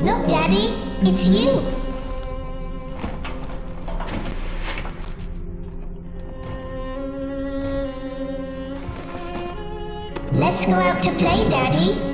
Look, Daddy, it's you. Let's go out to play, Daddy.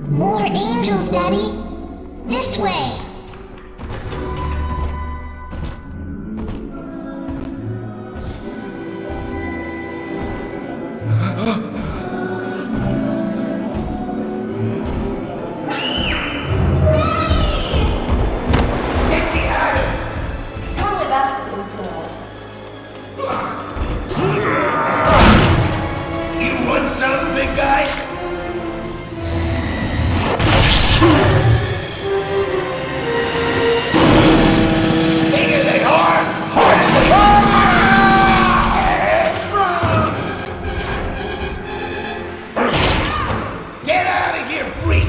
More angels, Daddy. This way. Get behind him! Come with us, little girl. You want some, big guy? Bigger than hard! Harder than Get out of here, freak!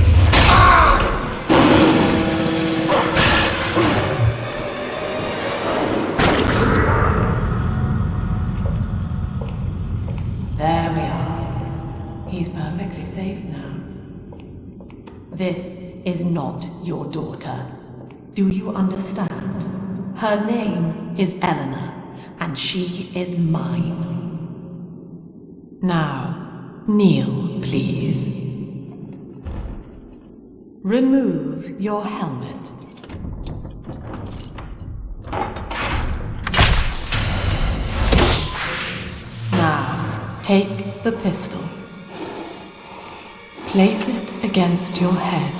There we are. He's perfectly safe now. This is not your daughter. Do you understand? Her name is Eleanor, and she is mine. Now, kneel, please. Remove your helmet. Now, take the pistol. Place it against your head.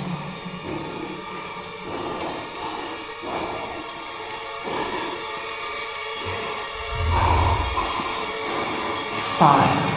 Fire.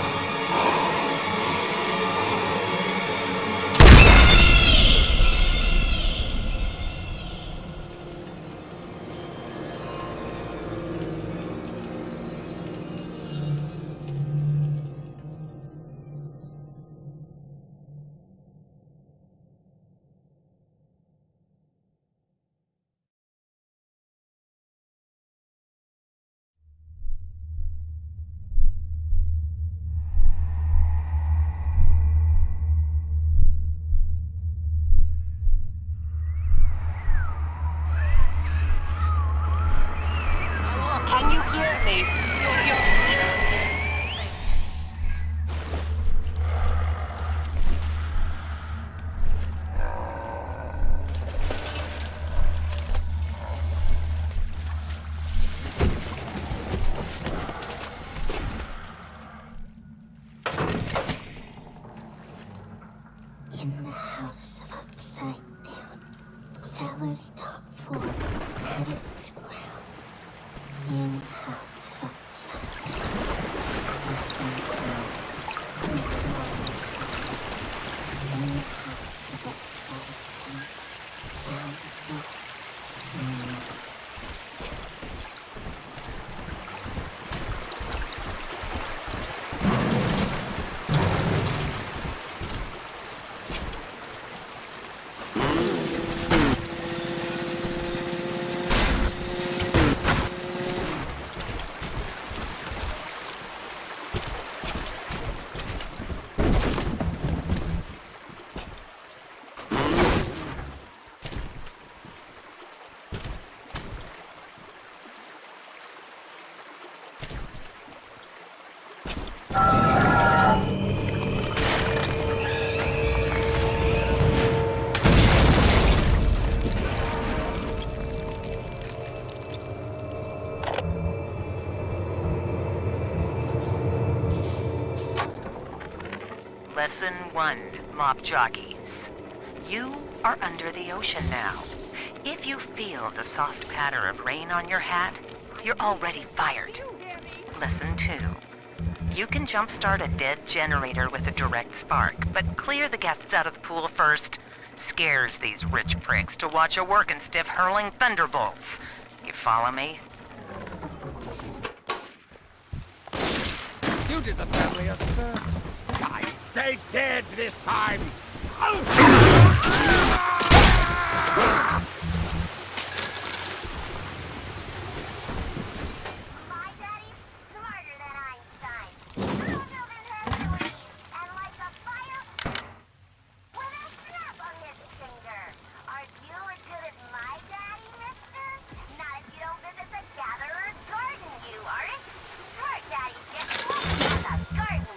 Can you hear me? In the house of upside down, Saller's top floor had its crown. In the house of upside down, nothing grew. In the house of upside down, Lesson 1, Mop Jockeys. You are under the ocean now. If you feel the soft patter of rain on your hat, you're already fired. Lesson 2. You can jumpstart a dead generator with a direct spark, but clear the guests out of the pool first. Scares these rich pricks to watch a working stiff hurling thunderbolts. You follow me? You did the family a service. Guys, stay dead this time! My daddy's smarter than Einstein. Built in Hercules, and like a fire with a snap on his finger. Are you as good as my daddy, mister? Not if you don't visit the Gatherer's garden, you aren't. Smart daddies get lost in the garden.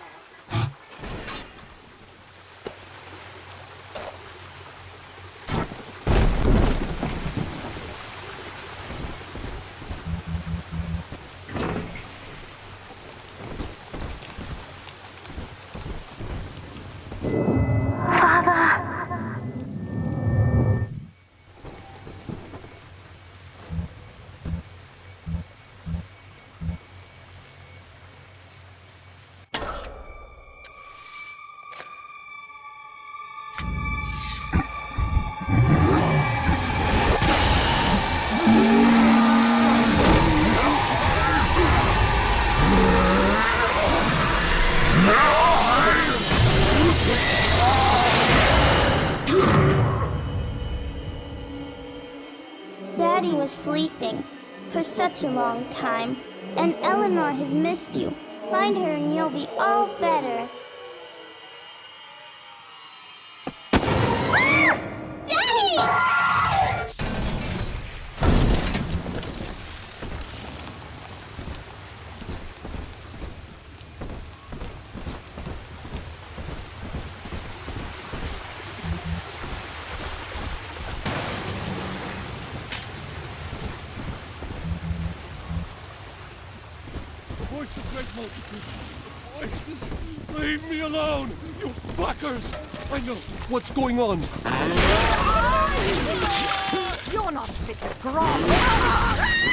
Daddy was sleeping for such a long time, and Eleanor has missed you. Find her and you'll be all better. Daddy! Voice of great multitude. Voices. Leave me alone, you fuckers. I know what's going on. You're not fit to grow.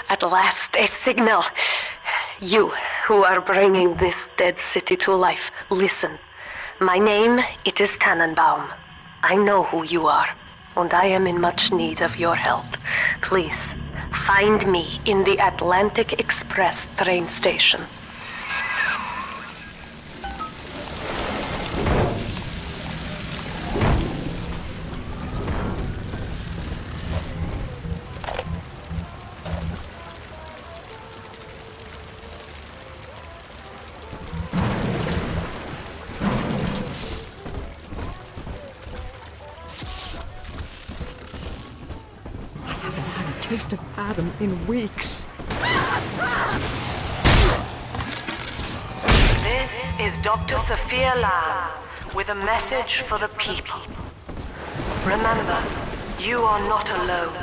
At last, a signal. You, who are bringing this dead city to life, listen. My name, it is Tannenbaum. I know who you are, and I am in much need of your help. Please, find me in the Atlantic Express train station. Taste of Adam in weeks. This is Dr. Sophia Lamb with a message for the people. Remember, you are not alone.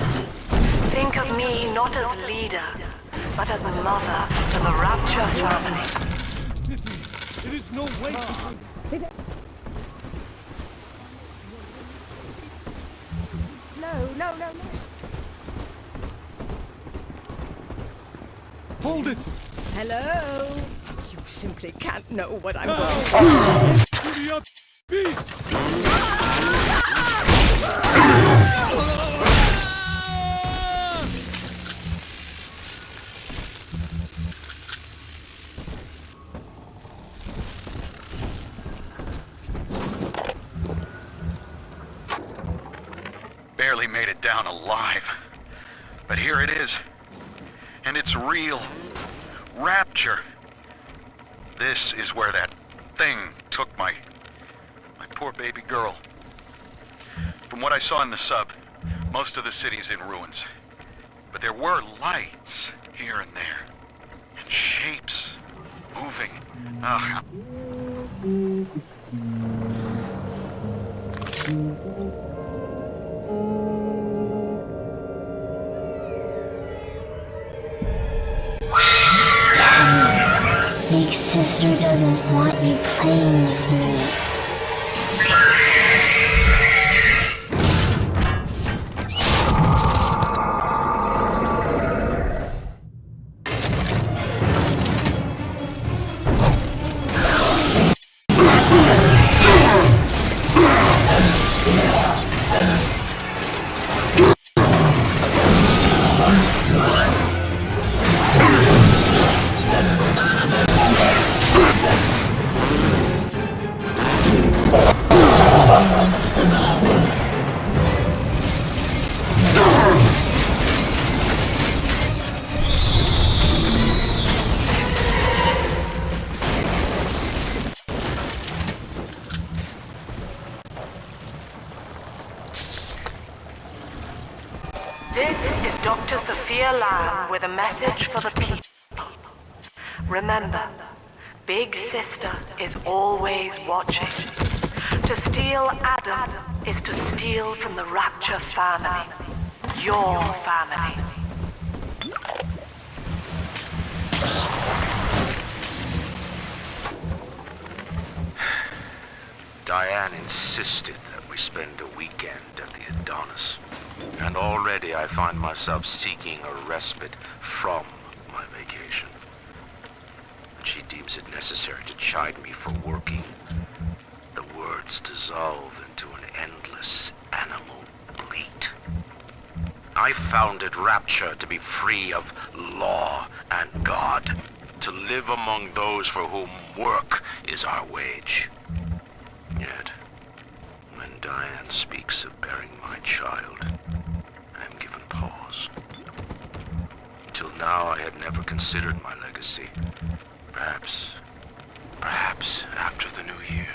Think of me not as leader, but as mother to the Rapture family. It is no way. No. Hold it! Hello? You simply can't know what I'm Now! Giddy up, beast! Barely made it down alive. But here it is. And it's real. Rapture. This is where that thing took my poor baby girl. From what I saw in the sub, most of the city's in ruins. But there were lights here and there. And shapes moving. Ah. Big sister doesn't want you playing with me. This is Dr. Sophia Lamb with a message for the people. Remember, Big Sister is always watching. To steal Adam is to steal from the Rapture family. Your family. Diane insisted that we spend a weekend at the Adonis. And already I find myself seeking a respite from my vacation. And she deems it necessary to chide me for working. The words dissolve into an endless animal bleat. I founded Rapture to be free of law and God, to live among those for whom work is our wage. Yet, when Diane speaks of bearing my child, I am given pause. Till now I had never considered my legacy. Perhaps after the new year.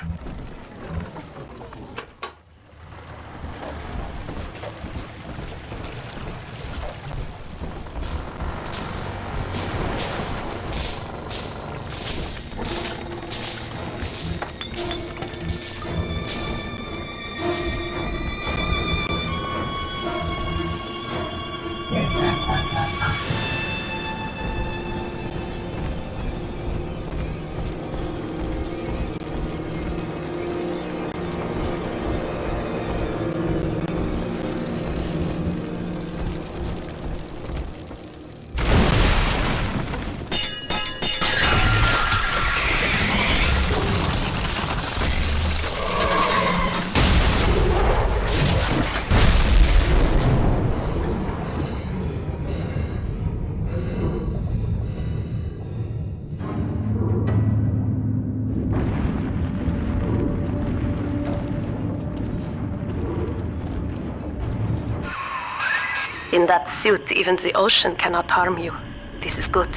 In that suit, even the ocean cannot harm you. This is good.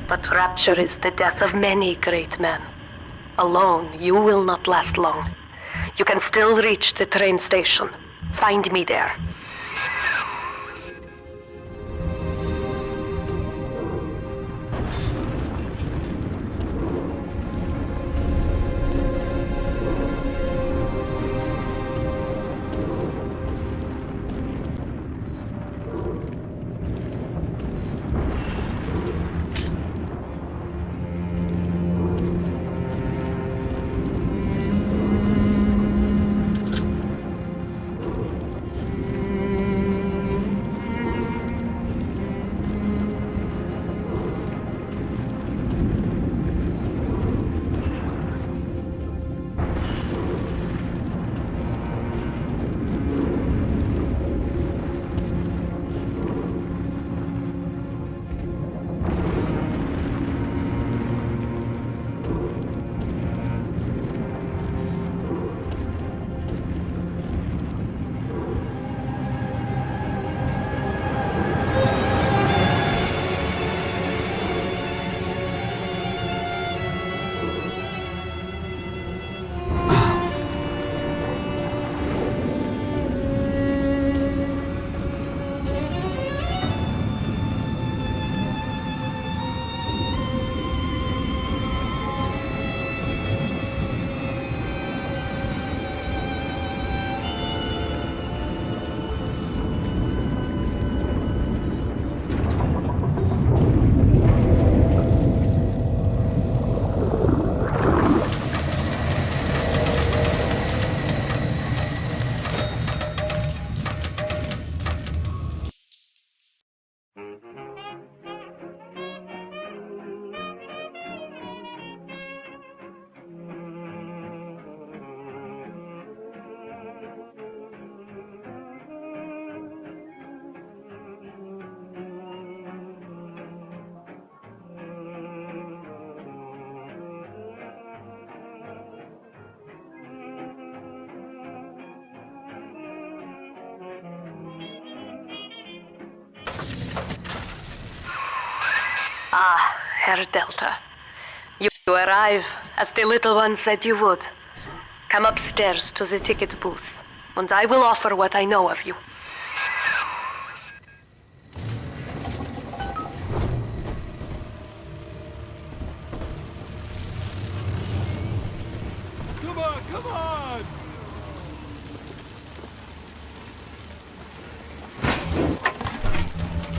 But Rapture is the death of many great men. Alone, you will not last long. You can still reach the train station. Find me there. Ah, Herr Delta. You arrive, as the little one said you would. Come upstairs to the ticket booth, and I will offer what I know of you. Come on, come on!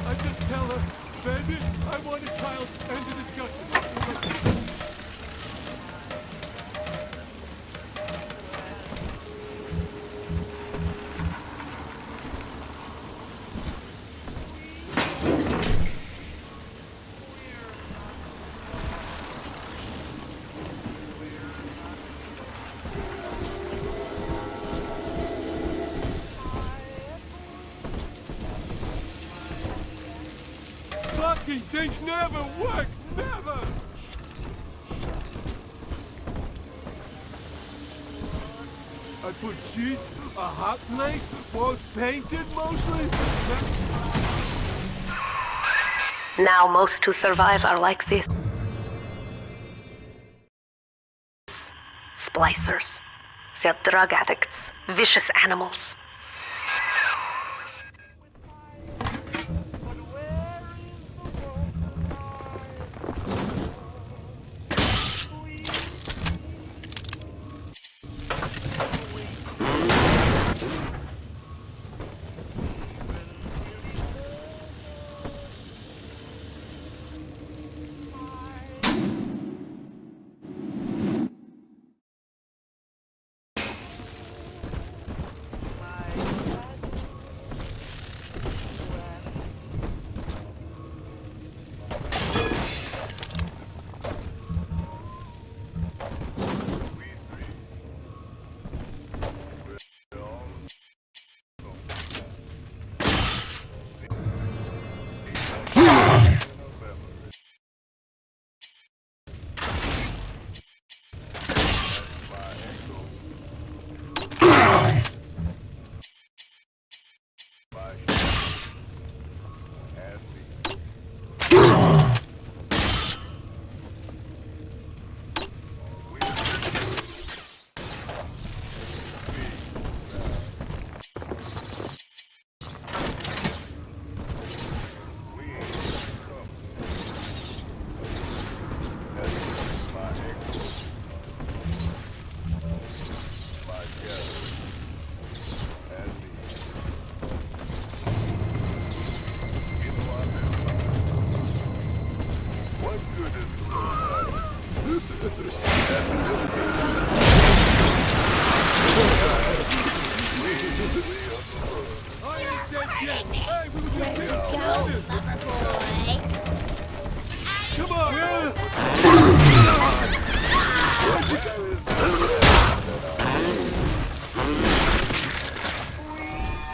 I just tell her, baby, I want a child, end of discussion. Fucking things never work, never! I put sheets, a hot plate, walls painted mostly. Now most who survive are like this. Splicers. They're drug addicts, vicious animals.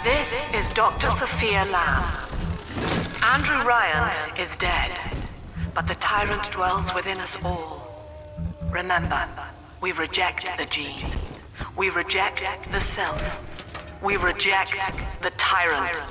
This is Dr. Sophia Lamb. Andrew Ryan is dead, but the tyrant dwells within us all. Remember, we reject the gene. We reject the self. We reject the tyrant.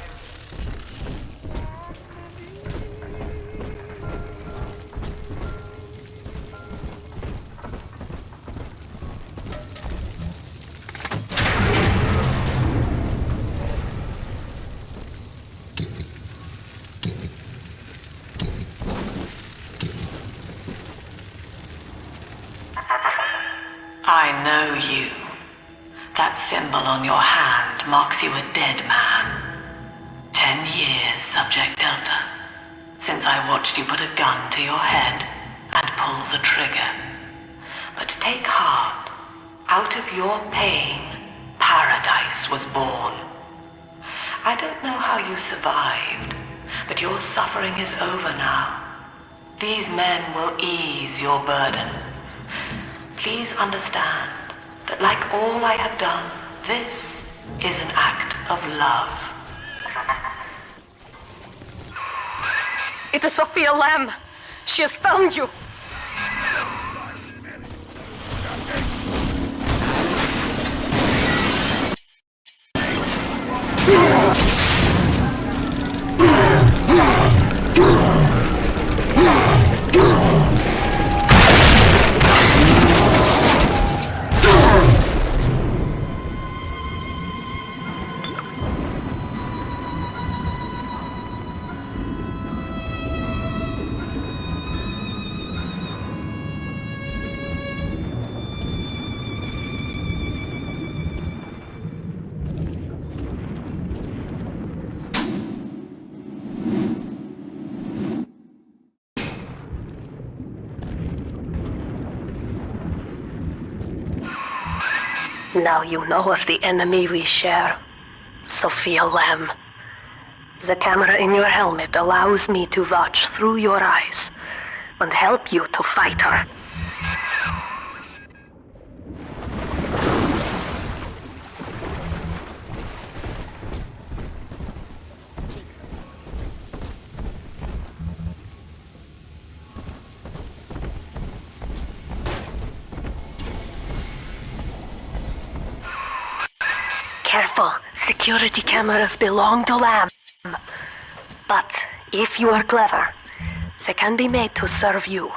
I know you. That symbol on your hand marks you a dead man. 10 years, Subject Delta, since I watched you put a gun to your head and pull the trigger. But take heart. Out of your pain, paradise was born. I don't know how you survived, but your suffering is over now. These men will ease your burden. Please understand that like all I have done, this is an act of love. It is Sophia Lamb. She has found you. Now you know of the enemy we share, Sophia Lamb. The camera in your helmet allows me to watch through your eyes and help you to fight her. Careful, security cameras belong to Lamb. But if you are clever, they can be made to serve you.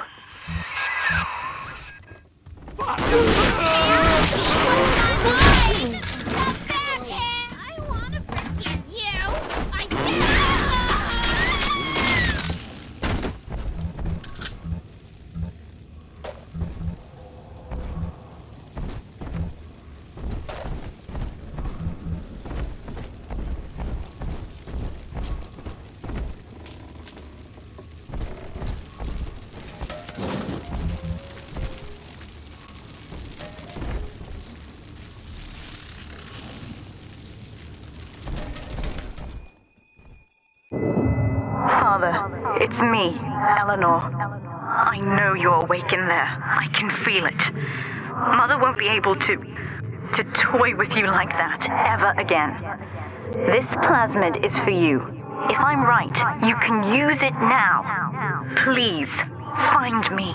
Father, it's me, Eleanor. I know you're awake in there. I can feel it. Mother won't be able to toy with you like that ever again. This plasmid is for you. If I'm right, you can use it now. Please, find me.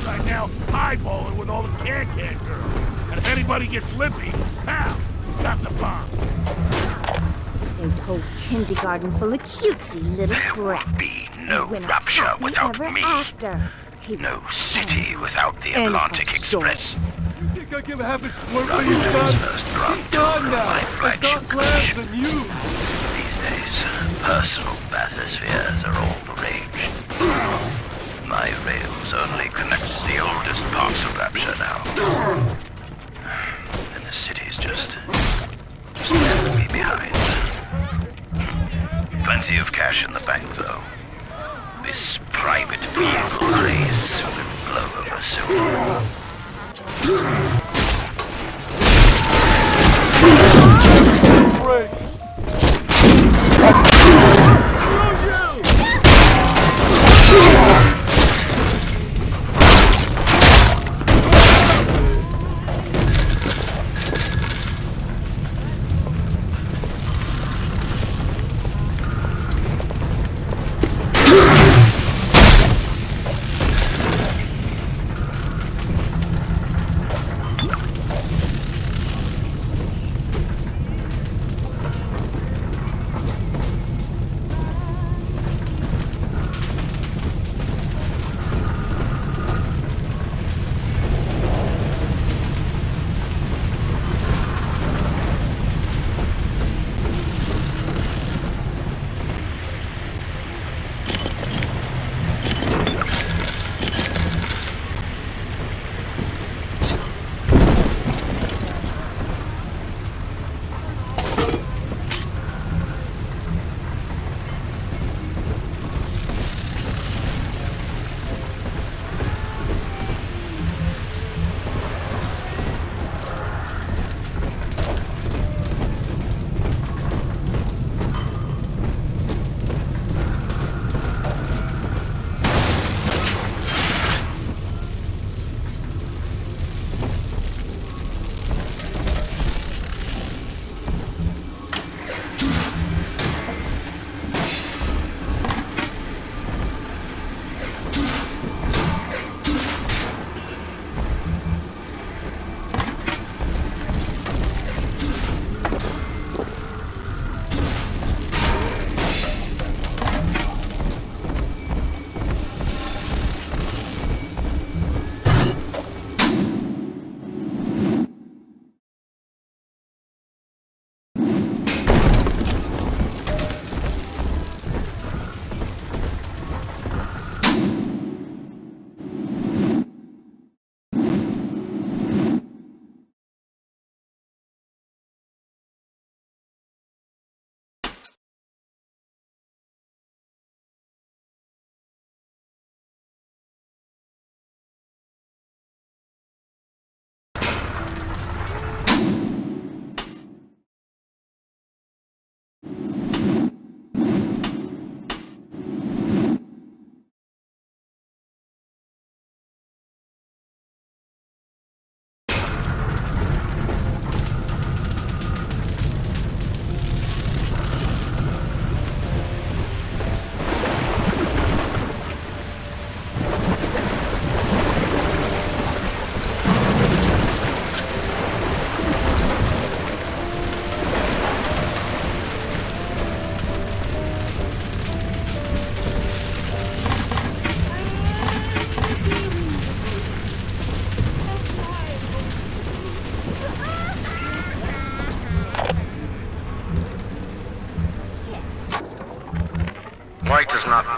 Right now, eyeballing with all the can-can girls. And if anybody gets lippy, pal, got the bomb. You saved a whole kindergarten full of cutesy little brats. There will be no rapture without me. No city without the Atlantic Express. You think I give half a squirt Run for you, to son? his first run He's gone now. my I've flagship got less collection. than you. These days, personal bathyspheres are all the rage. My rails only connect the oldest parts of Rapture now. And the city's just left me behind. Plenty of cash in the bank, though. This private vehicle craze will blow over soon.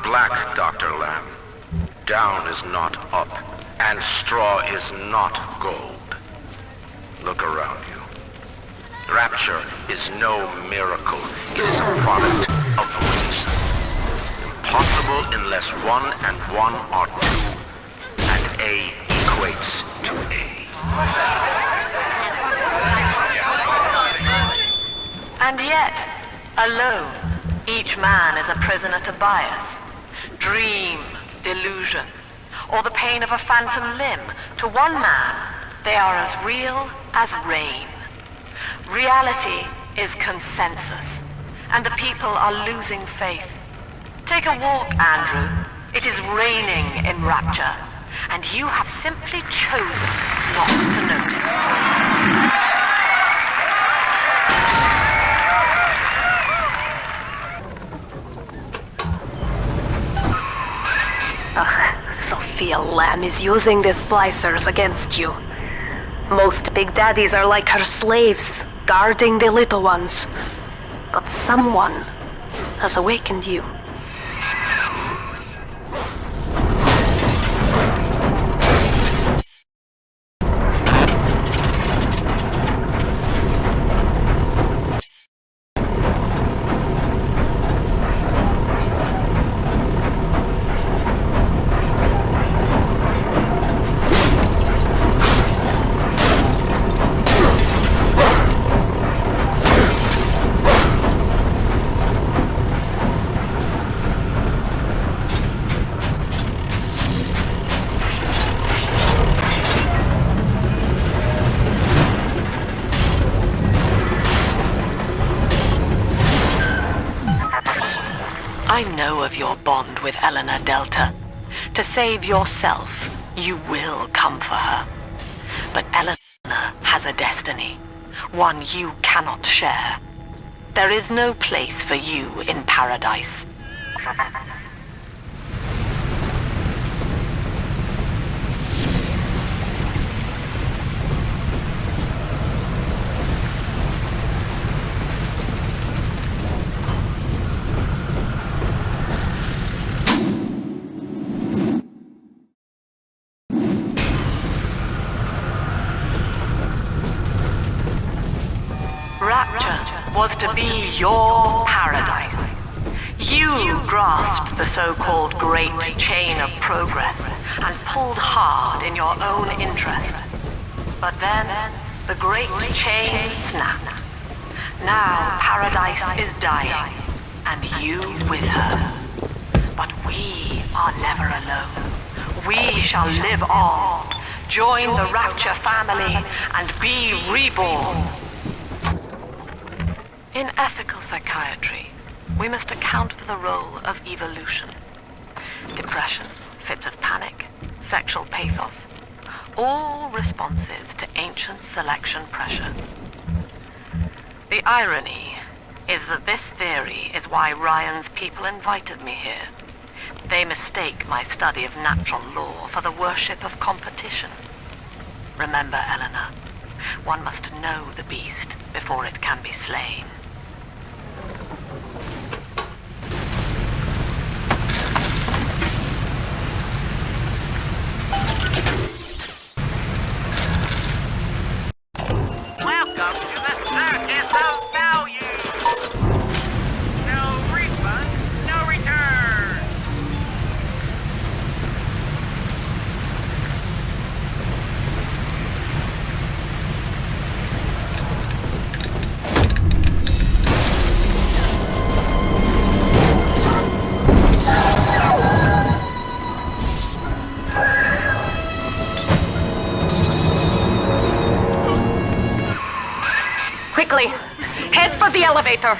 black, Dr. Lamb. Down is not up, and straw is not gold. Look around you. Rapture is no miracle. It is a product of reason. Impossible unless 1 and 1 are 2, and A equates to A. And yet, alone, each man is a prisoner to bias, dream, delusion, or the pain of a phantom limb. To one man, they are as real as rain. Reality is consensus, and the people are losing faith. Take a walk, Andrew. It is raining in Rapture, and you have simply chosen not to notice. Ugh, Sophia Lamb is using the splicers against you. Most big daddies are like her slaves, guarding the little ones. But someone has awakened you. I know of your bond with Eleanor Delta. To save yourself, you will come for her. But Eleanor has a destiny, one you cannot share. There is no place for you in paradise. Rapture was to be your paradise. You grasped the so-called great chain of progress and pulled hard in your own interest. But then, the great chain snapped. Now paradise is dying, and you with her. But we are never alone. We shall live on, join the Rapture family, and be reborn. In ethical psychiatry, we must account for the role of evolution. Depression, fits of panic, sexual pathos, all responses to ancient selection pressure. The irony is that this theory is why Ryan's people invited me here. They mistake my study of natural law for the worship of competition. Remember, Eleanor, one must know the beast before it can be slain. Welcome to the circus of value! No refund, no return! Quickly, head for the elevator.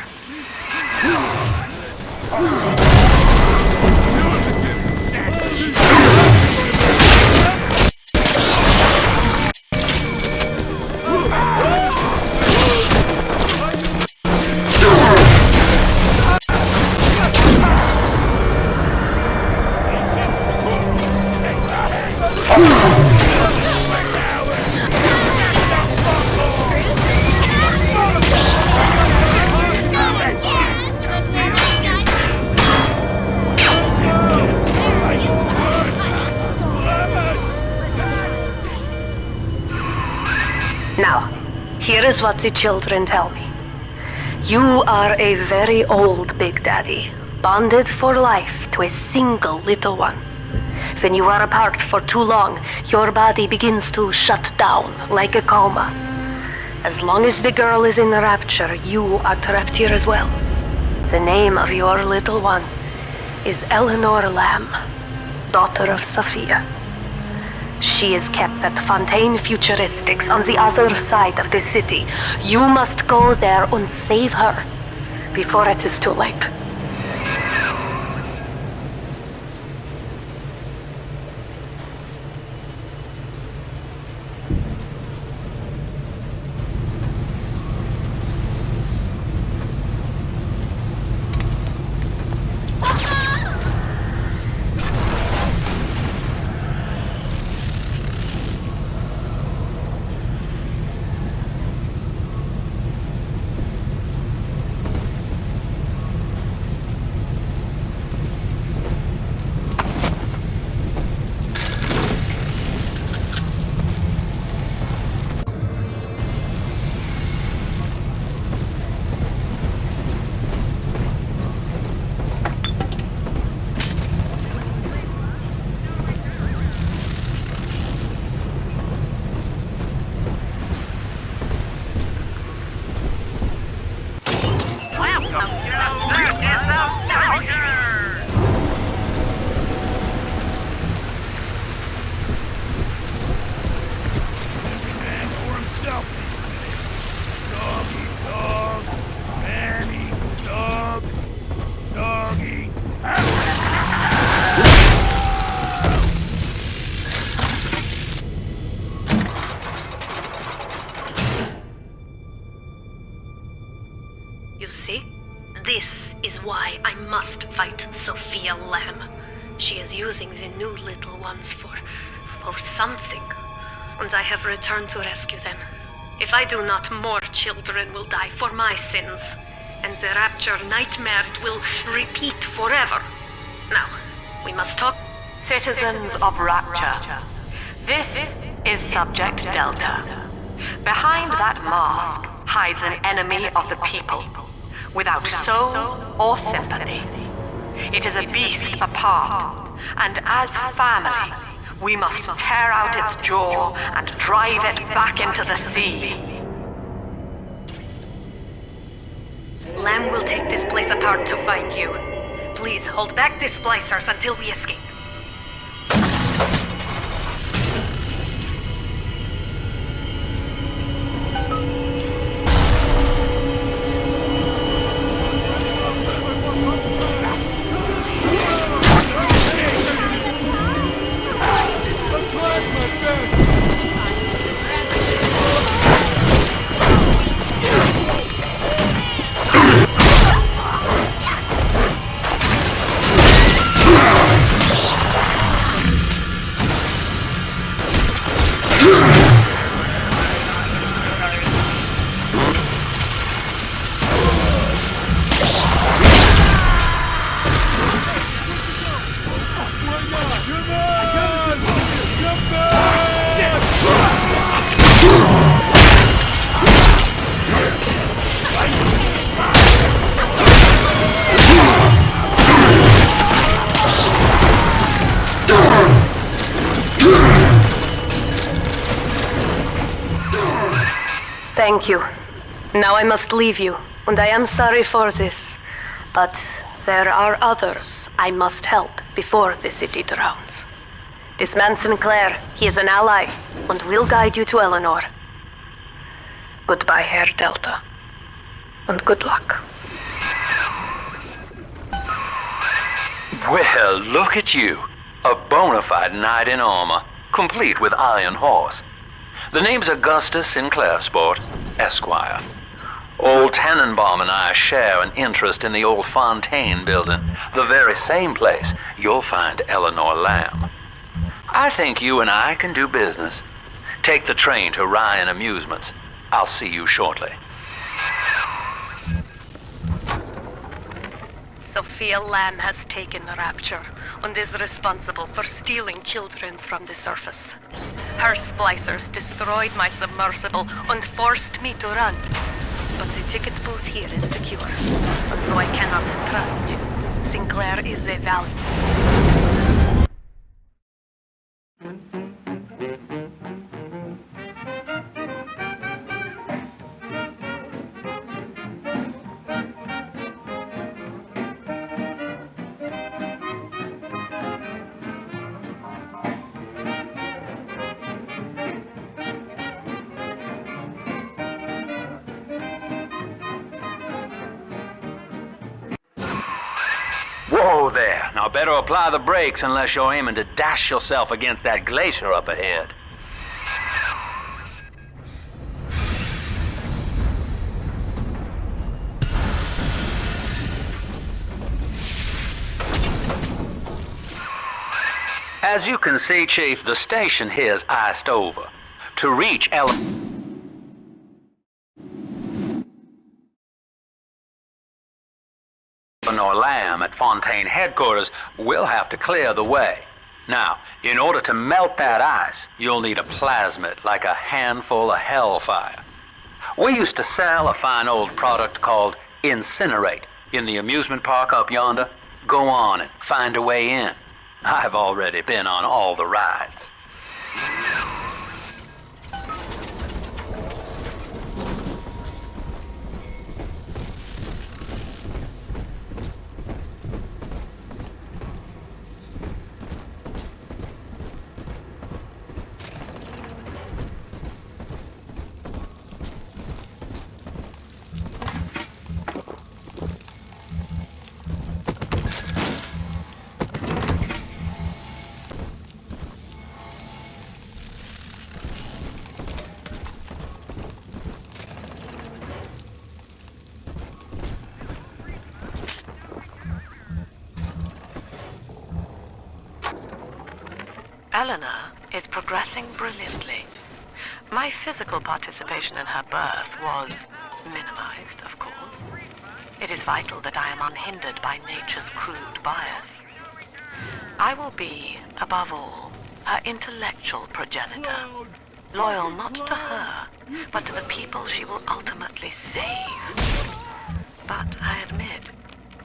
Here is what the children tell me. You are a very old Big Daddy, bonded for life to a single little one. When you are apart for too long, your body begins to shut down like a coma. As long as the girl is in the rapture, you are trapped here as well. The name of your little one is Eleanor Lamb, daughter of Sophia. She is kept at Fontaine Futuristics on the other side of the city. You must go there and save her before it is too late. You see? This is why I must fight Sophia Lamb. She is using the new little ones for something. And I have returned to rescue them. If I do not, more children will die for my sins. And the rapture nightmare will repeat forever. Now, we must talk. Citizens of Rapture, this is Subject Delta. Behind that mask hides an enemy of the people, without soul or sympathy. It is a beast apart, and as family, we must tear out its jaw and drive it back into the sea. Lamb will take this place apart to find you. Please hold back the splicers until we escape. Thank you. Now I must leave you, and I am sorry for this. But there are others I must help before the city drowns. This man Sinclair, he is an ally, and will guide you to Eleanor. Goodbye, Herr Delta. And good luck. Well, look at you. A bona fide knight in armor, complete with iron horse. The name's Augustus Sinclair, Sport, Esquire. Old Tannenbaum and I share an interest in the old Fontaine building, the very same place you'll find Eleanor Lamb. I think you and I can do business. Take the train to Ryan Amusements. I'll see you shortly. Sophia Lamb has taken the rapture and is responsible for stealing children from the surface. Her splicers destroyed my submersible and forced me to run. But the ticket booth here is secure. Although I cannot trust you, Sinclair is a value. Whoa there. Now better apply the brakes unless you're aiming to dash yourself against that glacier up ahead. As you can see, Chief, the station here's iced over. To reach Eleanor Lamb at Fontaine headquarters, we'll have to clear the way. Now, in order to melt that ice, you'll need a plasmid, like a handful of hellfire. We used to sell a fine old product called Incinerate in the amusement park up yonder. Go on and find a way in. I've already been on all the rides. Eleanor is progressing brilliantly. My physical participation in her birth was minimized, of course. It is vital that I am unhindered by nature's crude bias. I will be, above all, her intellectual progenitor, loyal not to her, but to the people she will ultimately save. But I admit,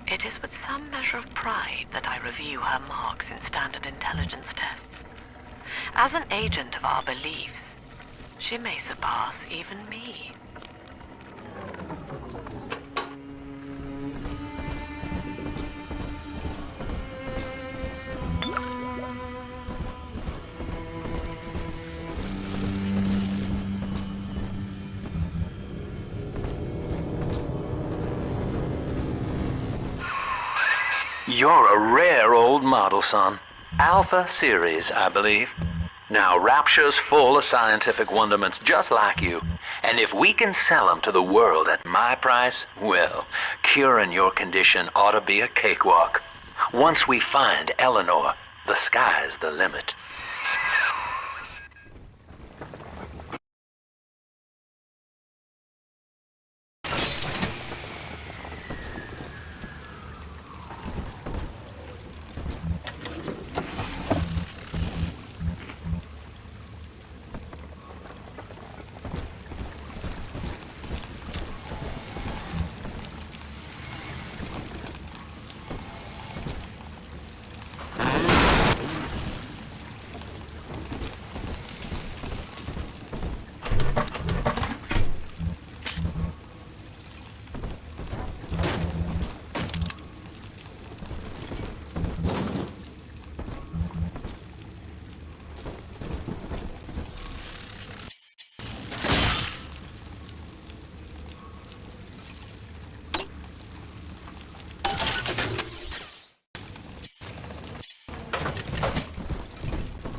it is with some measure of pride that I review her marks in standard intelligence tests. As an agent of our beliefs, she may surpass even me. You're a rare old model, son. Alpha series, I believe. Now, Rapture's full of scientific wonderments just like you. And if we can sell them to the world at my price, well, curing your condition ought to be a cakewalk. Once we find Eleanor, the sky's the limit.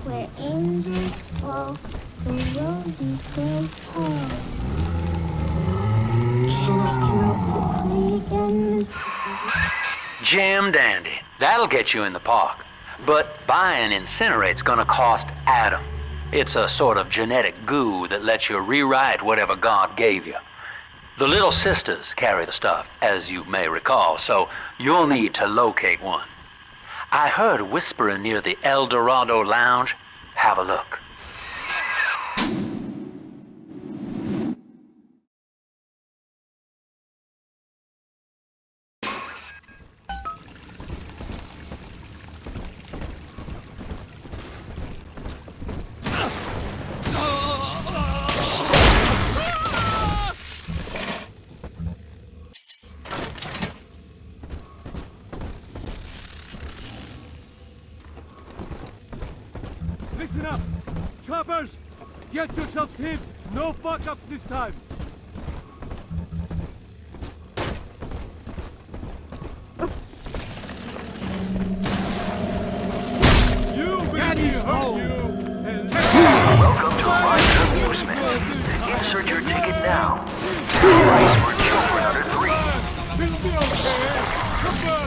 Where angels fall, the roses grow tall. Can I come out to play again, Miss? Jam dandy. That'll get you in the park. But buying Incinerate's gonna cost Adam. It's a sort of genetic goo that lets you rewrite whatever God gave you. The Little Sisters carry the stuff, as you may recall, so you'll need to locate one. I heard whispering near the El Dorado Lounge. Have a look. Listen up! Choppers! Get yourselves hid! No fuck-ups this time! You Daddy's home! Welcome to Ryan's Amusement. Insert your ticket now. Price for children under 3. It'll be okay! Come on!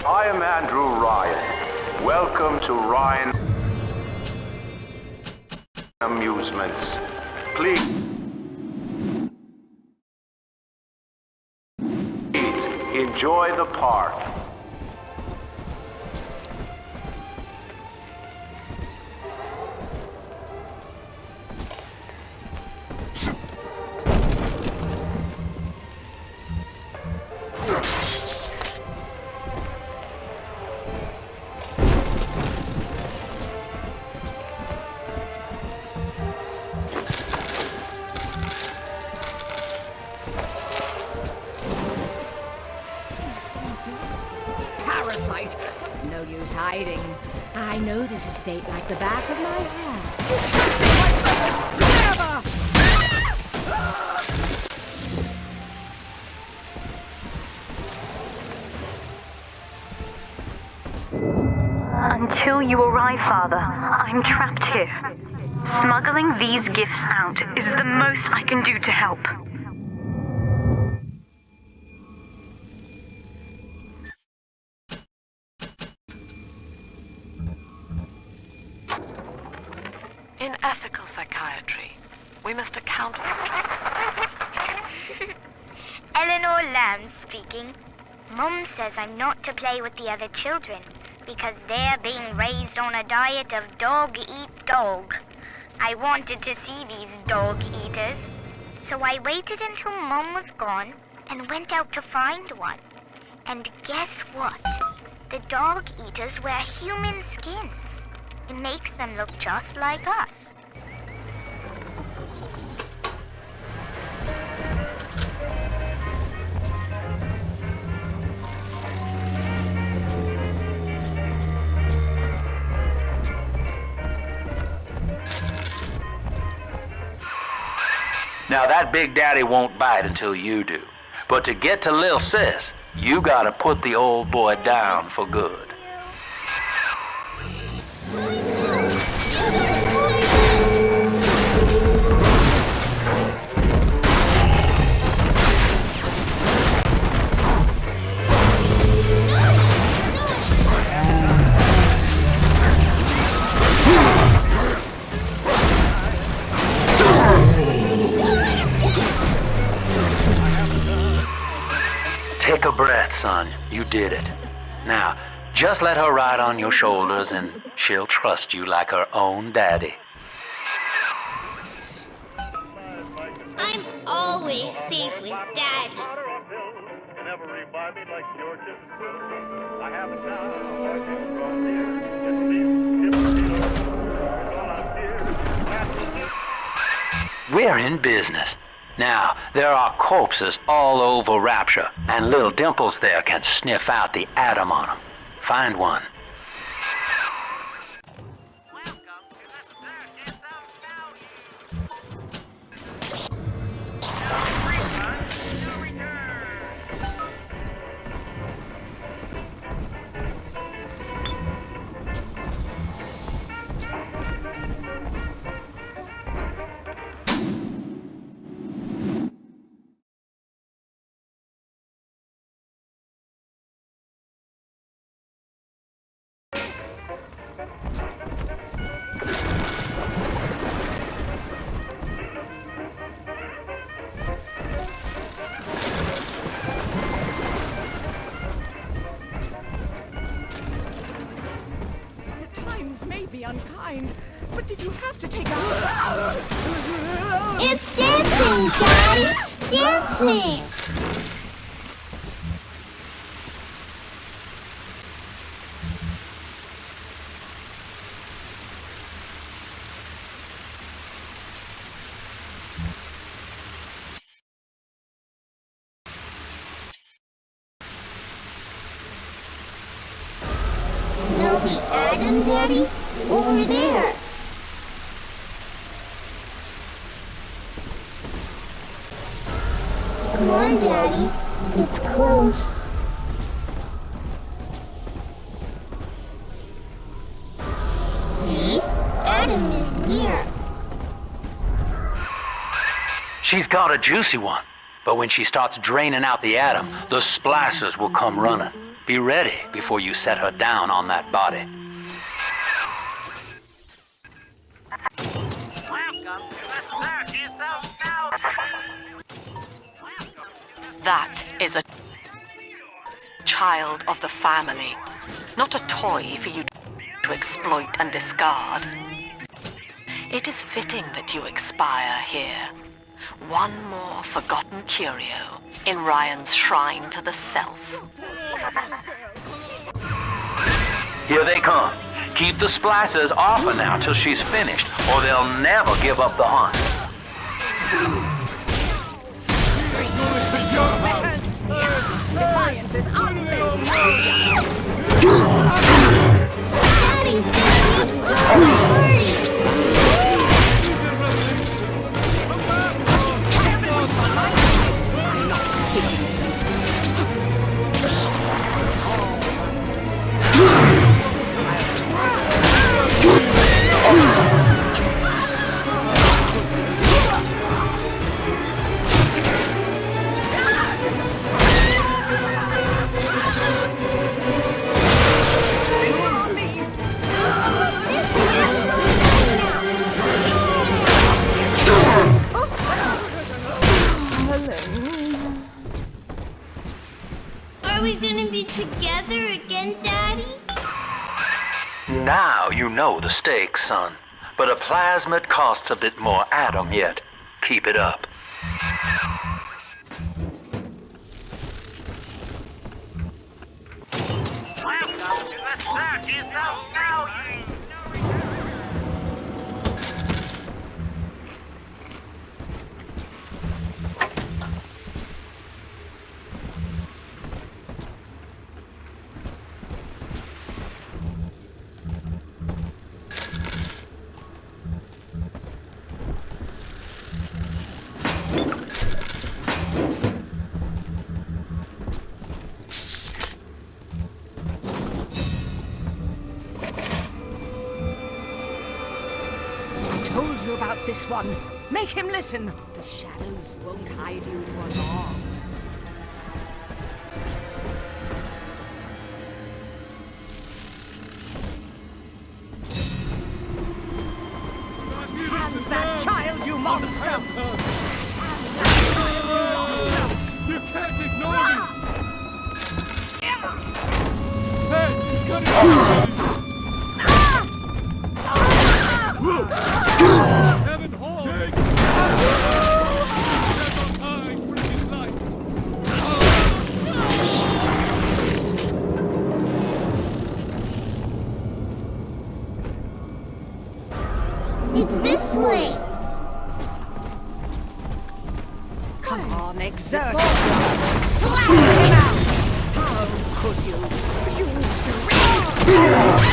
I am Andrew Ryan. Welcome to Ryan Amusements. Please enjoy the park. Parasite! No use hiding. I know this estate like the back of my hand. Until you arrive, Father, I'm trapped here. Smuggling these gifts out is the most I can do to help. In ethical psychiatry, we must account for... Eleanor Lamb speaking. Mum says I'm not to play with the other children because they're being raised on a diet of dog-eat-dog. I wanted to see these dog-eaters, so I waited until Mum was gone and went out to find one. And guess what? The dog-eaters wear human skins. It makes them look just like us. Now that Big Daddy won't bite until you do. But to get to Lil Sis, you gotta put the old boy down for good. son. You did it. Now, just let her ride on your shoulders and she'll trust you like her own daddy. I'm always safe with Daddy. We're in business. Now, there are corpses all over Rapture, and little Dimples there can sniff out the atom on them. Find one. Be unkind, but did you have to take out? It's dancing, Daddy! Dancing! Snowy Adam, Daddy? Over there. Come on, Daddy. It's close. See? Adam is near. She's got a juicy one, but when she starts draining out the atom, the splashers will come running. Be ready before you set her down on that body. That is a child of the family, not a toy for you to exploit and discard. It is fitting that you expire here. One more forgotten curio in Ryan's shrine to the self. Here they come. Keep the splashers off her now till she's finished, or they'll never give up the hunt. Defiance is unlimited. Daddy, hurry! I'm not speaking to you. Are we gonna be together again, Daddy? Now you know the stakes, son. But a plasmid costs a bit more atom yet. Keep it up. Welcome to the Surges of Value! Told you about this one. Make him listen. The shadows won't hide you for long. Hand that child, you monster! Hand that child, you monster! You can't ignore me! Heaven hold! It's this way. Come on, exert yourself. Slap him out! How could you? You deranged!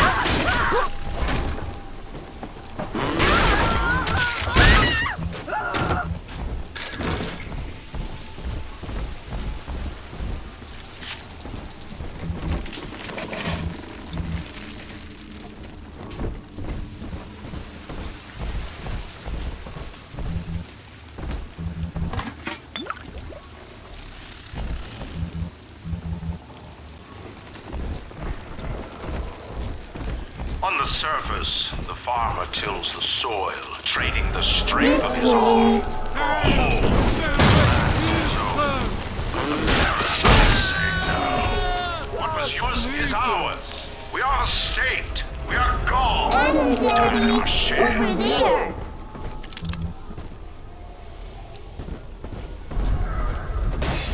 On the surface, the farmer tills the soil, trading the strength of his arm for a whole parasites say no. What was yours is ours. We are the state. We are God. Adam, Daddy, Our share. over there.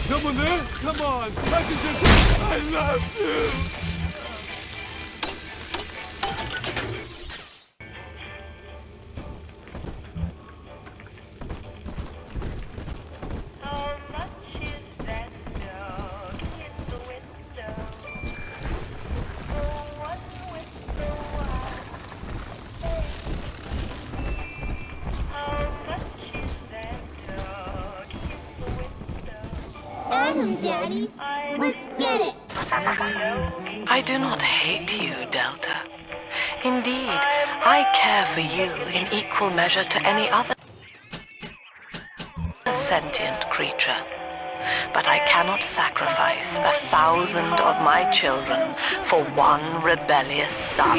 Someone there? Come on! I can just... I love you! Adam, Daddy, let's get it. I do not hate you, Delta. Indeed, I care for you in equal measure to any other sentient creature. But I cannot sacrifice 1,000 of my children for one rebellious son.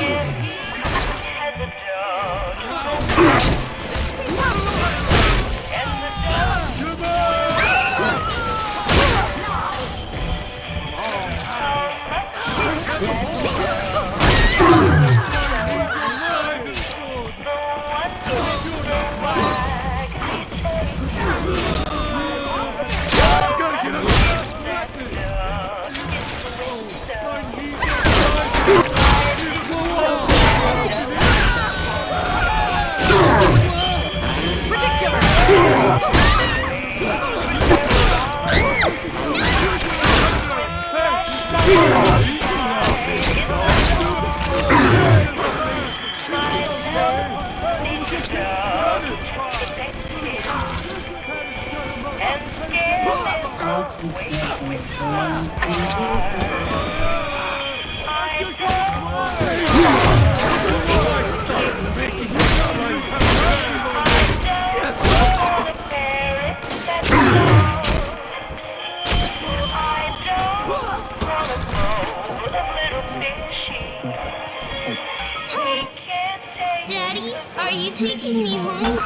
Daddy, are you taking me home?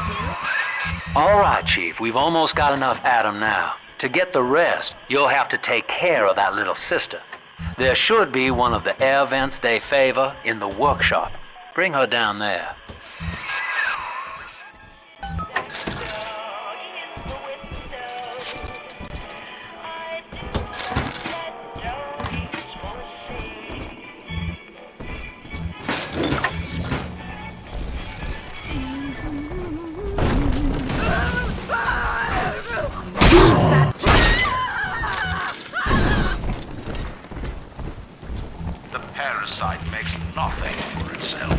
All right, Chief, we've almost got enough Adam now. To get the rest, you'll have to take care of that little sister. There should be one of the air vents they favor in the workshop. Bring her down there. Parasite makes nothing for itself.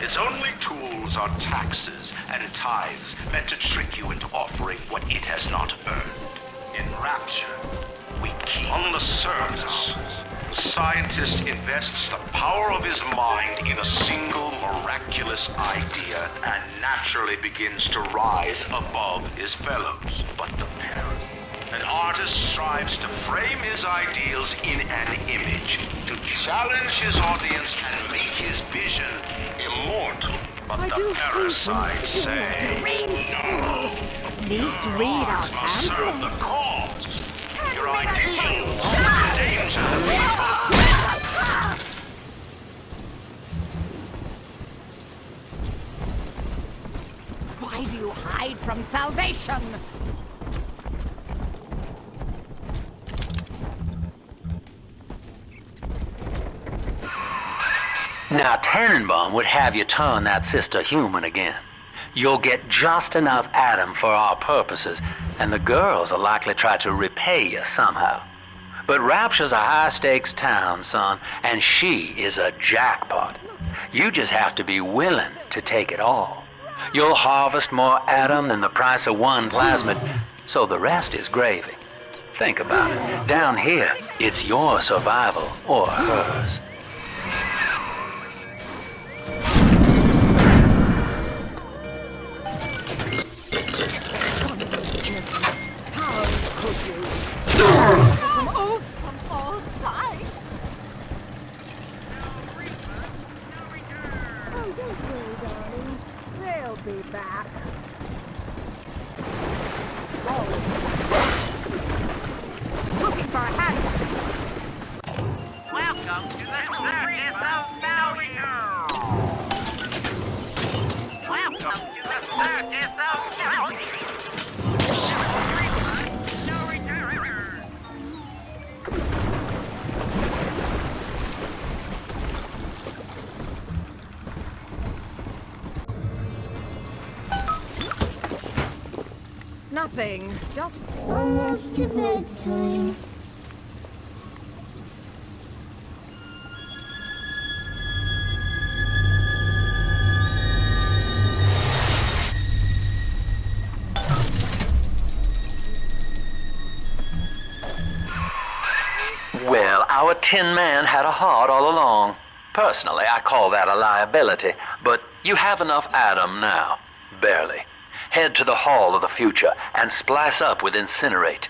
Its only tools are taxes and tithes meant to trick you into offering what it has not earned. In Rapture, we keep. On the surface, the scientist invests the power of his mind in a single miraculous idea and naturally begins to rise above his fellows. But the parasite. An artist strives to frame his ideals in an image, to challenge his audience and make his vision immortal. But the parasites say, no. At least read our Must serve pamphlet. the cause. Your ideals are in danger. hide from salvation. Now, Tannenbaum would have you turn that sister human again. You'll get just enough Adam for our purposes, and the girls will likely try to repay you somehow. But Rapture's a high-stakes town, son, and she is a jackpot. You just have to be willing to take it all. You'll harvest more Adam than the price of one plasmid, so the rest is gravy. Think about it. Down here, it's your survival or hers. Some oath from all sides. Oh, don't worry, darling. They'll be back. Looking for a hat. Welcome to the circus of value. Welcome to the circus of value. Nothing. Just Almost to bedtime. Well, our Tin Man had a heart all along. Personally, I call that a liability, but you have enough Adam now. Barely. Head to the Hall of the Future and splice up with Incinerate.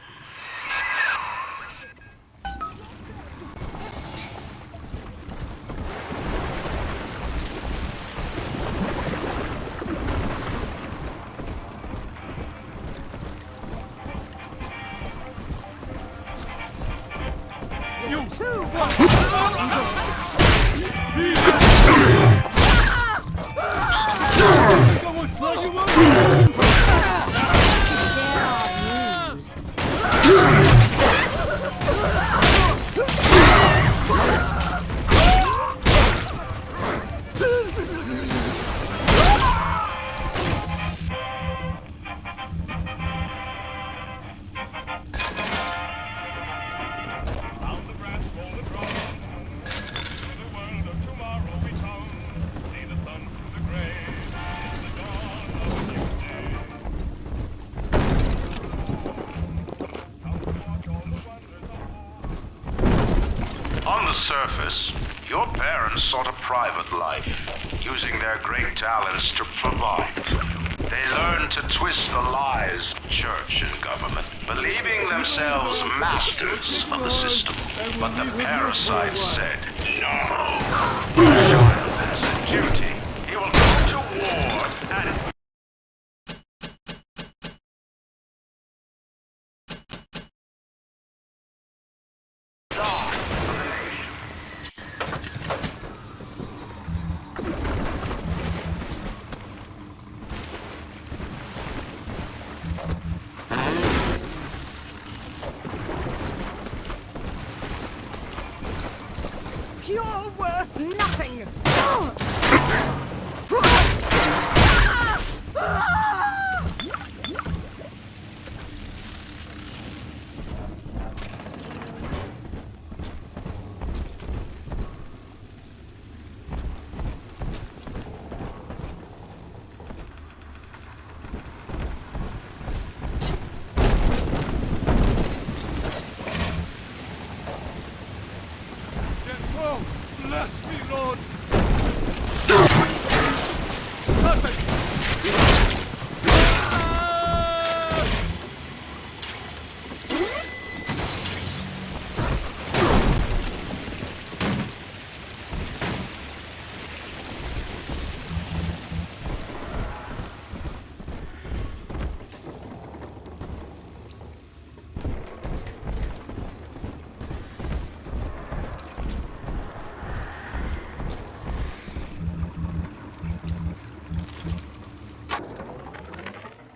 You too! On the surface, your parents sought a private life, using their great talents to provide. They learned to twist the lies of church and government, believing themselves masters of the system. But the parasite said, no. The child has a duty. He will go to war and... You're worth nothing. Bless me, Lord!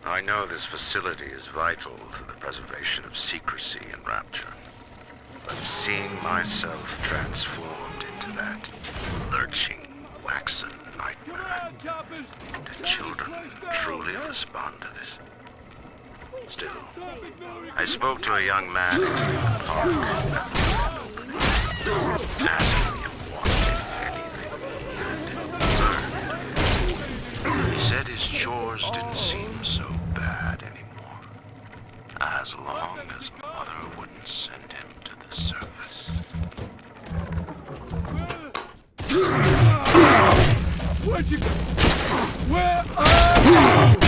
I know this facility is vital to the preservation of secrecy and Rapture. But seeing myself transformed into that lurching, waxen nightmare, do children truly respond to this? Still, I spoke to a young man exiting the park at the grand opening, asking him what, if anything, he had learned. He said his chores didn't seem so bad anymore, as long as Mother wouldn't send him to the surface. Where'd you go? Where are you?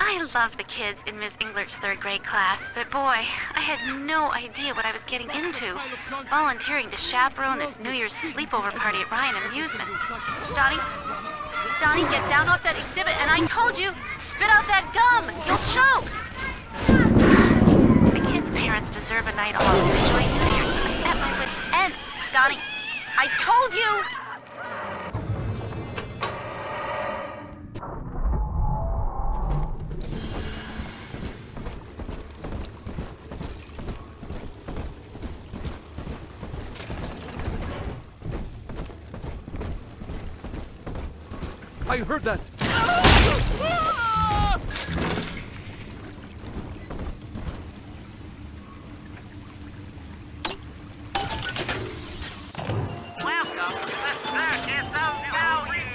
I love the kids in Miss Englert's third grade class, but boy, I had no idea what I was getting into. Volunteering to chaperone this New Year's sleepover party at Ryan Amusement. Donnie, get down off that exhibit, and I told you, spit out that gum! You'll choke! The kids' parents deserve a night off to enjoy New Year's. I'm at my wit's end. Donnie, I told you! I heard that! Welcome to the circus of value.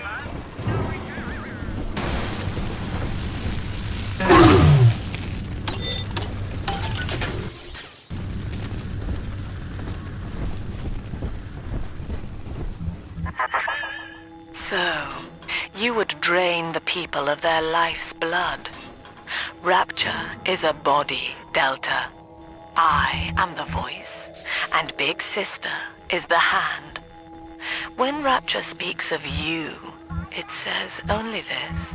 So, you would drain the people of their life's blood. Rapture is a body, Delta. I am the voice, and Big Sister is the hand. When Rapture speaks of you, it says only this.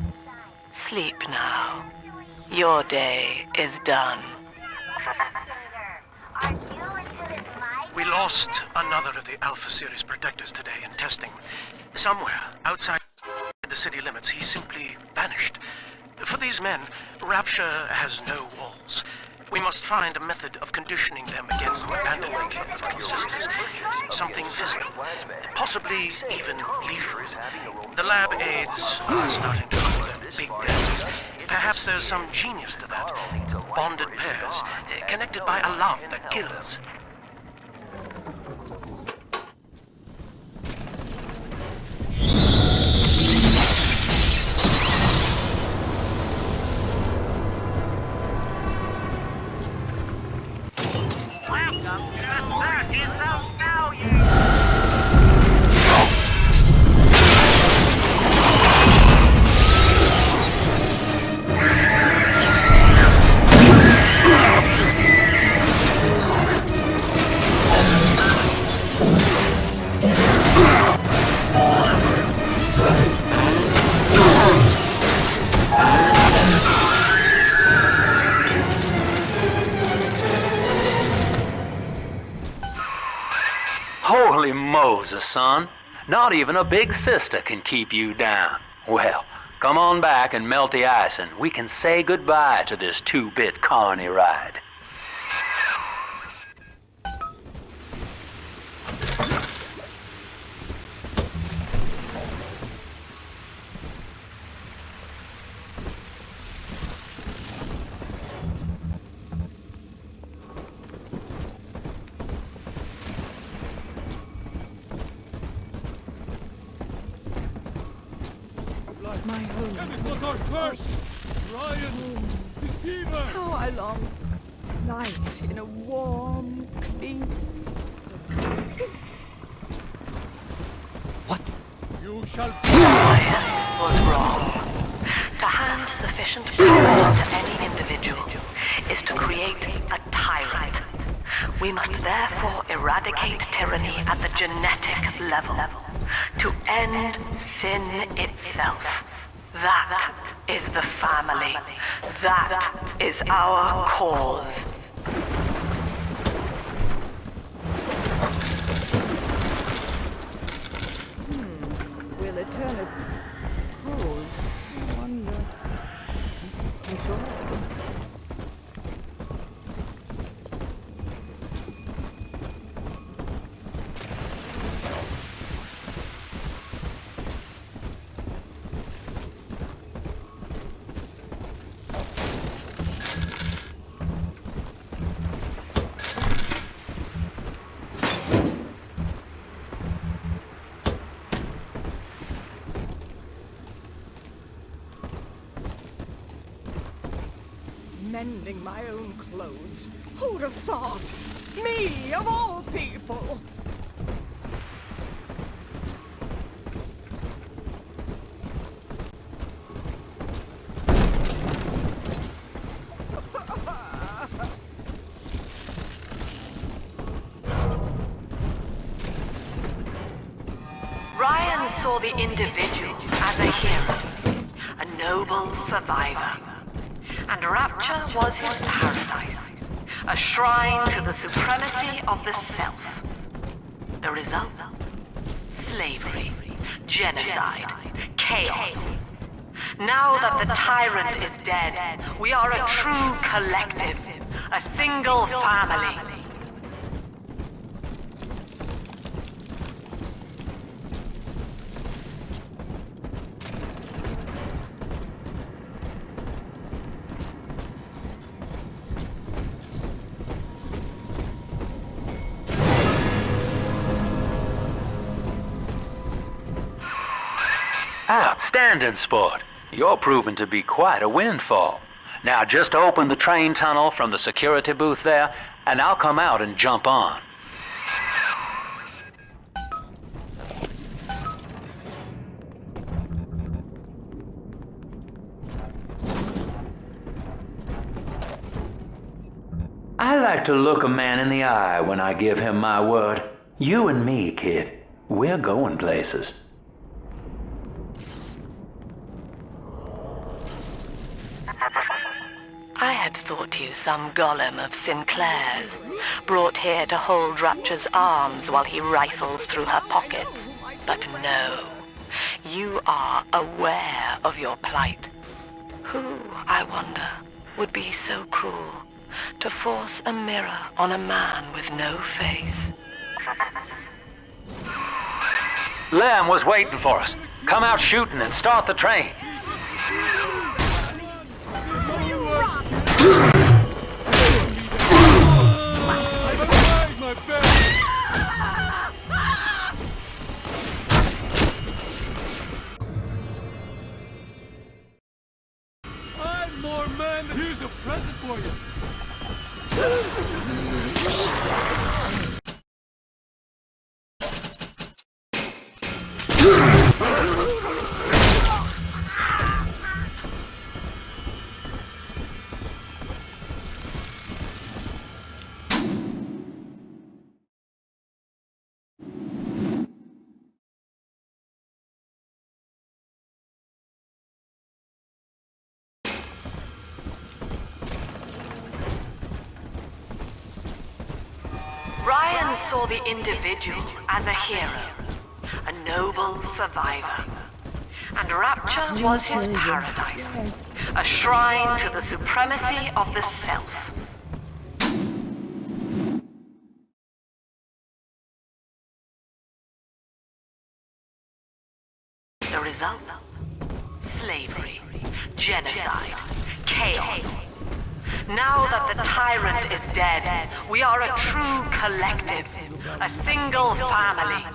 Sleep now. Your day is done. We lost another of the Alpha Series protectors today in testing. Somewhere outside the city limits, he simply vanished. For these men, Rapture has no walls. We must find a method of conditioning them against abandonment of the right systems. Something physical, possibly even lethal. The lab aides are starting to call them big daddies. Perhaps there's some genius to that. Bonded pairs, connected by a love that kills. Welcome to the circus of value. Holy Moses, son. Not even a big sister can keep you down. Well, come on back and melt the ice and we can say goodbye to this 2-bit carny ride. My home. Chemicals are cursed! Ryan! Deceiver! How I long. Night in a warm, clean... You shall... Ryan was wrong. To hand sufficient power to any individual is to create a tyrant. We must therefore eradicate tyranny at the genetic level to end sin itself. That is the family. That is our cause. Will it turn it cold? I wonder. I'm sure. Mending my own clothes. Who'd have thought? Me, of all people! Ryan saw the individual as a hero, a noble survivor. And Rapture was his paradise, a shrine to the supremacy of the self. The result? Slavery, genocide, chaos. Now that the tyrant is dead, we are a true collective, a single family. Outstanding, sport. You're proving to be quite a windfall. Now just open the train tunnel from the security booth there, and I'll come out and jump on. I like to look a man in the eye when I give him my word. You and me, kid, we're going places. I had thought you some golem of Sinclair's, brought here to hold Rapture's arms while he rifles through her pockets. But no, you are aware of your plight. Who, I wonder, would be so cruel to force a mirror on a man with no face? Lamb was waiting for us. Come out shooting and start the train. I'm more man than... Here's a present for you. Ryan saw the individual as a hero, a noble survivor. And Rapture was his paradise, a shrine to the supremacy of the self. The result? Slavery, genocide, chaos. Now that the tyrant is dead, we are a true collective, a single family.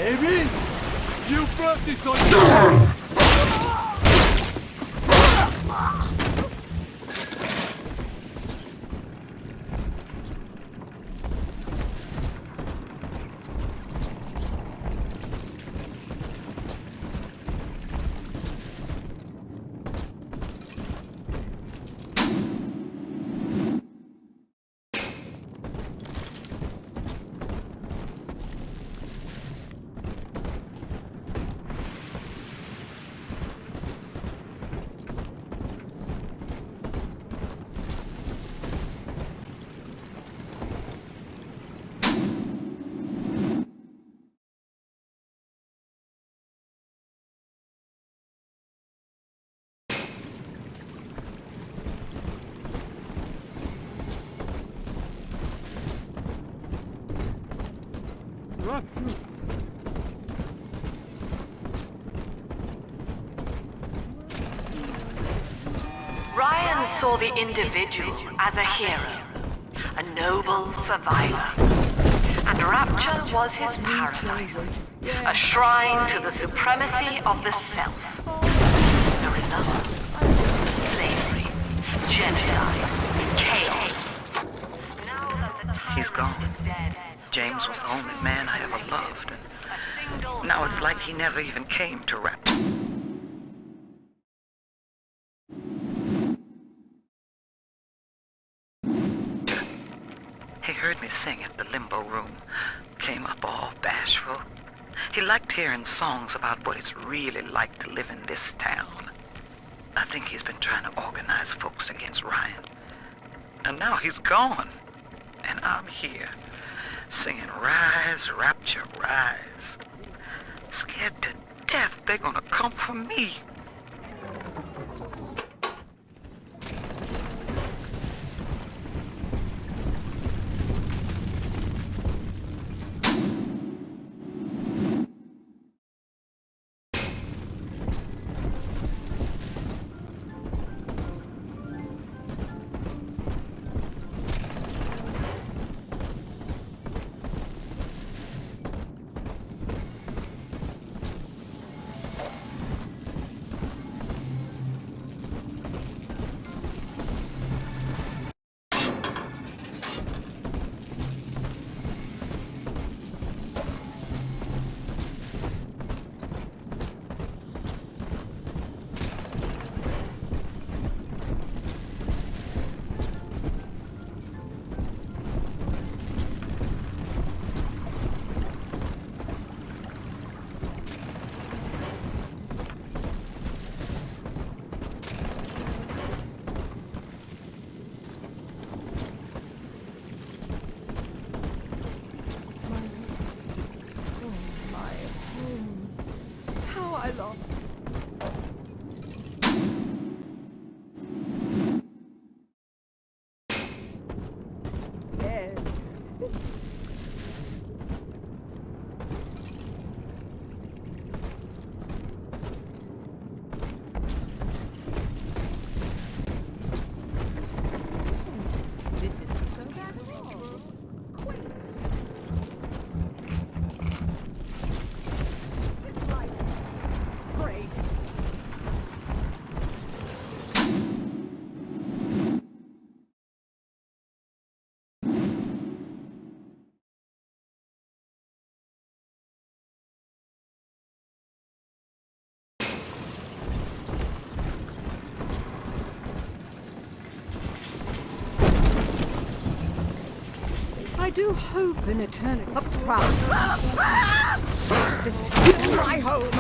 Amy, you brought this on you. Ryan saw the individual as a hero, a noble survivor. And Rapture was his paradise, a shrine to the supremacy of the self. The result? Slavery, genocide, chaos. Now that the tyrant He's gone. is dead, James was the only man I ever loved, and now it's like he never even came to Rapture. He heard me sing at the Limbo Room, came up all bashful. He liked hearing songs about what it's really like to live in this town. I think he's been trying to organize folks against Ryan. And now he's gone. And I'm here, singing Rise, Rapture, Rise. Scared to death they're gonna come for me. I do hope an eternity of proud. This is still my home.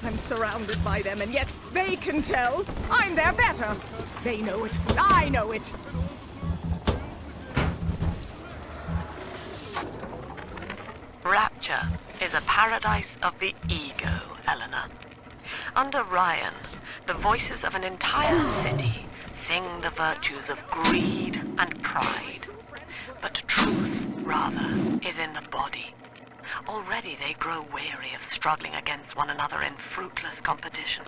I'm surrounded by them, and yet they can tell I'm their better. They know it. I know it. Rapture is a paradise of the ego, Eleanor. Under Ryan, the voices of an entire city sing the virtues of greed and pride. But truth, rather, is in the body. Already they grow weary of struggling against one another in fruitless competition.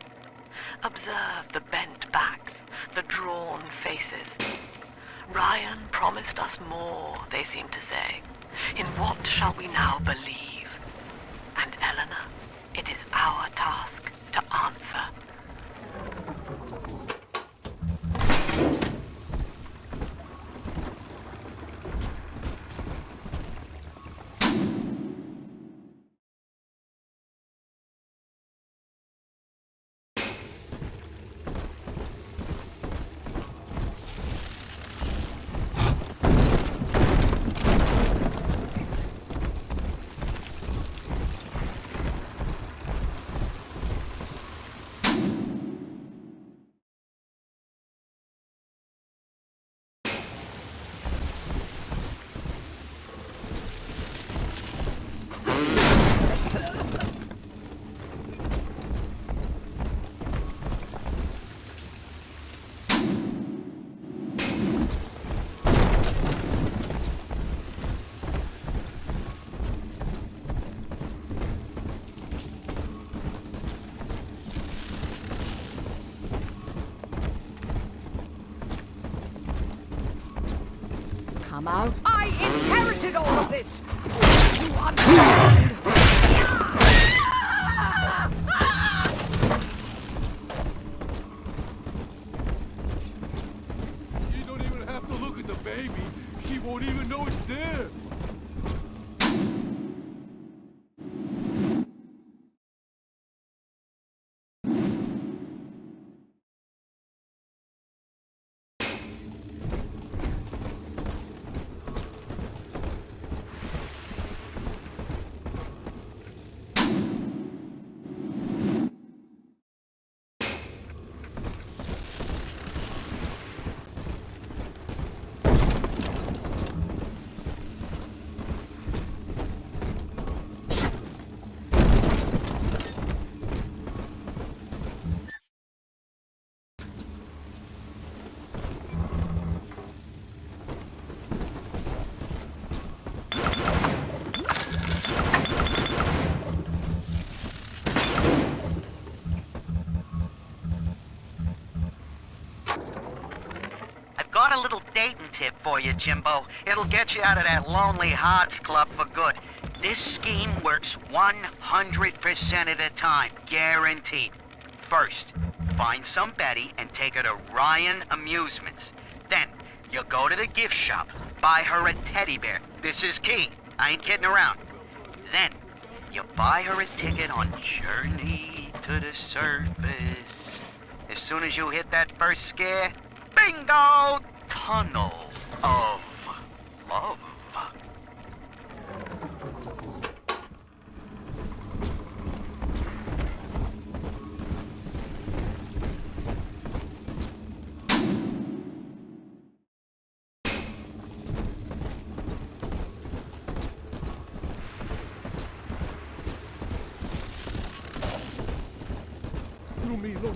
Observe the bent backs, the drawn faces. Ryan promised us more, they seem to say. In what shall we now believe? And Eleanor, it is our task to answer. Come out. I inherited all of this. You understand? You don't even have to look at the baby. She won't even know it's there. Got a little dating tip for you, Jimbo. It'll get you out of that Lonely Hearts Club for good. This scheme works 100% of the time, guaranteed. First, find some Betty and take her to Ryan Amusements. Then, you go to the gift shop, buy her a teddy bear. This is key. I ain't kidding around. Then, you buy her a ticket on Journey to the Surface. As soon as you hit that first scare, bingo! Tunnel of love. Through me, look.